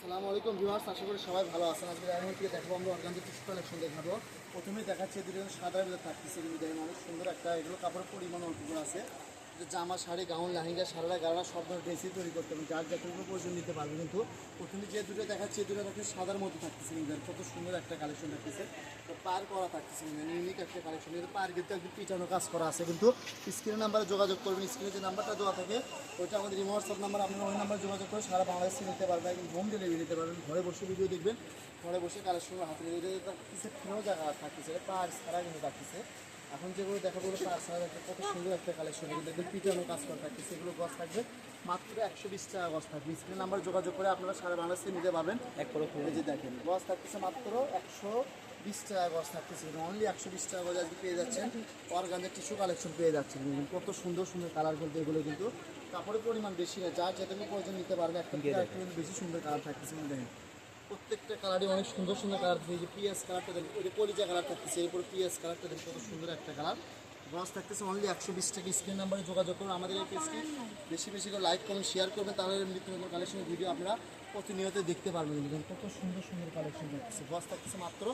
আসসালামু আলাইকুম ভিউয়ার্স, আশা করি সবাই ভালো আছেন। আজকে ডায়মন্ড থেকে দেখাবো আমরা অর্গানজা টিস্যু কালেকশন দেখাবো। প্রথমেই দেখাচ্ছি দুটো সাদার ভিতরে থাকতেছে, কিন্তু দেখেন অনেক সুন্দর একটা, এগুলো কাপড়ের পরিমাণ অল্প করে আছে। যে জামা, শাড়ি, গাউন, লেহেঙ্গা, সারারা, গাড়া সব ধরনের ড্রেসই তৈরি করতে হবে, যার যতগুলো প্রয়োজন নিতে পারবে। কিন্তু প্রথমে যে দুটো দেখাচ্ছি এই দুটো থাকছে সাদার মধ্যে থাকতেছে, কিন্তু কত সুন্দর একটা কালেকশন থাকতেছে, তো পার করা থাকতেছে, ইউনিক একটা কালেকশন। কিন্তু পার কিন্তু একদম পিটানো কাজ করা আছে। কিন্তু স্ক্রিনের নাম্বারে যোগাযোগ করবেন, স্ক্রিনে যে নাম্বারটা দেওয়া থাকে ওইটা আমাদের ইমো হোয়াটসঅ্যাপ নাম্বার, আপনারা ওই নাম্বারে যোগাযোগ করে সারা বাংলাদেশে নিতে পারবেন, একদম হোম ডেলিভারি নিতে পারবেন। ঘরে বসে ভিডিও দেখবেন, ঘরে বসে কালেকশন হাতে নিতে কিছু ফিরেও জায়গা থাকতেছে, পার ছাড়া কিন্তু থাকতেছে। এখন যেগুলো দেখাবো পার ছাড়া থাকবে, কত সুন্দর একটা কালেকশন, কিন্তু দেখবেন পিটানো কাজ করা থাকতেছে। এগুলো গছ থাকবে মাত্র 120 টাকা গছ থাকবে। স্ক্রিন নাম্বার যোগাযোগ করে আপনারা সারা বাংলাদেশে নিতে পারবেন। এক করে যে দেখেন গছ থাকতেছে মাত্র 120 টাকা গছ থাকতেছে, অনলি 120 টাকা গজ আজকে পেয়ে যাচ্ছেন। অর্গানজা টিস্যু কালেকশন পেয়ে যাচ্ছেন, কত সুন্দর সুন্দর কালার কিন্তু এগুলো, কিন্তু কাপড়ের পরিমাণ বেশি না, যার যেটুকু প্রয়োজন নিতে পারবে। একটা বেশি সুন্দর কালার থাকতেছে, দেখেন প্রত্যেকটা কালারই অনেক সুন্দর সুন্দর কালার থাকছে। যে পিএস কালারটা দেখেন, ওই যে কলিজা কালার থাকতেছে, এরপরে পিএস কালারটা দেখেন কত সুন্দর একটা কালার। গ্লাস থাকতেছে অনলি 120 টাকা। স্ক্রিন নাম্বারে যোগাযোগ করুন, আমাদের এই পেজটি বেশি বেশি করে লাইক করুন, শেয়ার করবেন, তাহলে নিত্য নতুন কালেকশনের ভিডিও আপনারা প্রতিনিয়ত দেখতে পারবেন। কত সুন্দর সুন্দর কালেকশন থাকতেছে। গছ থাকতেছে মাত্র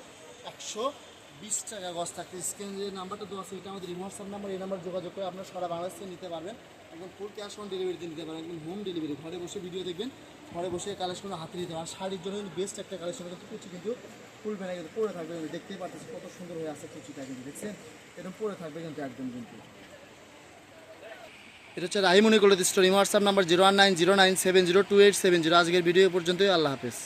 120 টাকা গছ থাকতেছে। স্ক্রিন যে নাম্বারটা দেওয়া আছে এটা আমাদের হোয়াটসঅ্যাপ নাম্বার, এই নাম্বার যোগাযোগ করে আপনারা সারা বাংলাদেশ থেকে নিতে পারবেন। একদম ফুল ক্যাশ অন ডেলিভারিতে নিতে পারবেন, একদম হোম ডেলিভারি। ঘরে বসে ভিডিও দেখবেন, ঘরে বসে কালেকশন হাতে নিতে পারেন। শাড়ির জন্য বেস্ট একটা কালেকশন, কিন্তু কুচি কিন্তু ফুল ভেঙে কিন্তু পরে থাকবে, দেখতেই পাচ্ছেন কত সুন্দর হয়ে আছে কুচিটা, কিন্তু দেখছেন এরকম পরে থাকবে কিন্তু একদম। কিন্তু এটা হচ্ছে Rahimoni cold store. WhatsApp number 0190970287। আজকের ভিডিও পর্যন্তই। আল্লাহ হাফেজ।